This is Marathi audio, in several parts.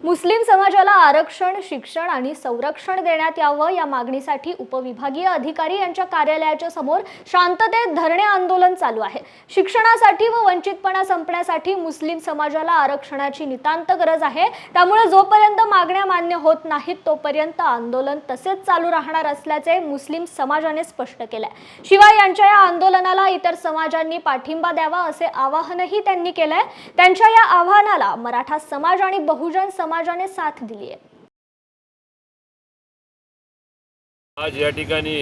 मुस्लिम समाजाला आरक्षण, शिक्षण आणि संरक्षण देण्यात यावं या मागणीसाठी उपविभागीय अधिकारी यांच्या कार्यालयाच्या समोर शांततेत धरणे आंदोलन चालू आहे। शिक्षणासाठी व वंचितपणा संपण्यासाठी मुस्लिम समाजाला आरक्षणाची नितांत गरज आहे। त्यामुळे जोपर्यंत मागण्या मान्य होत नाहीत तोपर्यंत आंदोलन तसेच चालू राहणार असल्याचे मुस्लिम समाजाने स्पष्ट केले। शिवाय यांच्या या आंदोलनाला इतर समाजांनी पाठिंबा द्यावा असे आवाहनही त्यांनी केले। त्यांच्या या आवाहनाला मराठा समाज आणि बहुजन समाजाने साथ दिली आहे। आज या ठिकाणी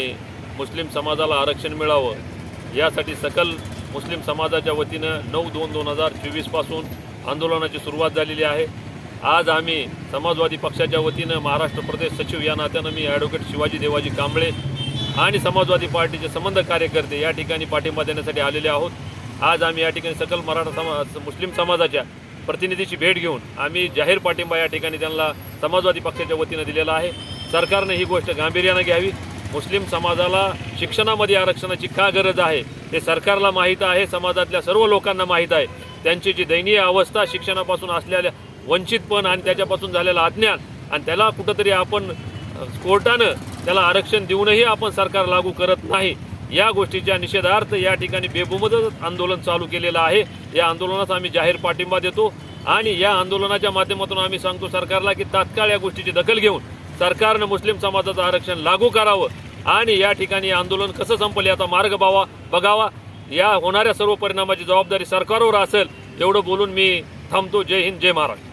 मुस्लिम समाजाला आरक्षण मिळावं यासाठी सकल मुस्लिम समाजाच्या वतीनं 9/2/2024 पासून आंदोलनाची सुरुवात झालेली आहे। आज आम्ही समाजवादी पक्षाच्या वतीनं महाराष्ट्र प्रदेश सचिव या नात्यानं मी ॲडव्होकेट शिवाजी देवाजी कांबळे आणि समाजवादी पार्टीचे संबंध कार्यकर्ते या ठिकाणी पाठिंबा देण्यासाठी आलेले आहोत। आज आम्ही या ठिकाणी सकल मराठा मुस्लिम समाजाच्या प्रतिनिधीची भेट घेऊन आम्ही जाहीर पाठिंबा या ठिकाणी त्यांना समाजवादी पक्षाच्या वतीनं दिलेला आहे। सरकारने ही गोष्ट गांभीर्याने घ्यावी। मुस्लिम समाजाला शिक्षणामध्ये आरक्षणाची का गरज आहे हे सरकारला माहीत आहे, समाजातल्या सर्व लोकांना माहीत आहे। त्यांची जी दयनीय अवस्था शिक्षणापासून असलेल्या वंचितपण आणि त्याच्यापासून झालेला अज्ञान आणि त्याला कुठंतरी आपण कोर्टानं त्याला आरक्षण देऊनही आपण सरकार लागू करत नाही, या गोष्टीच्या निषेधार्थ या ठिकाणी बेमुदत आंदोलन चालू केलेलं आहे। या आंदोलनास आम्ही जाहीर पाठिंबा देतो आणि या आंदोलनाच्या माध्यमातून आम्ही सांगतो सरकारला की तात्काळ या गोष्टीची दखल घेऊन सरकारनं मुस्लिम समाजाचं आरक्षण लागू करावं आणि या ठिकाणी आंदोलन कसं संपले याचा मार्ग बघावा। या होणाऱ्या सर्व परिणामाची जबाबदारी सरकारवर असेल एवढं बोलून मी थांबतो। जय हिंद, जय महाराष्ट्र।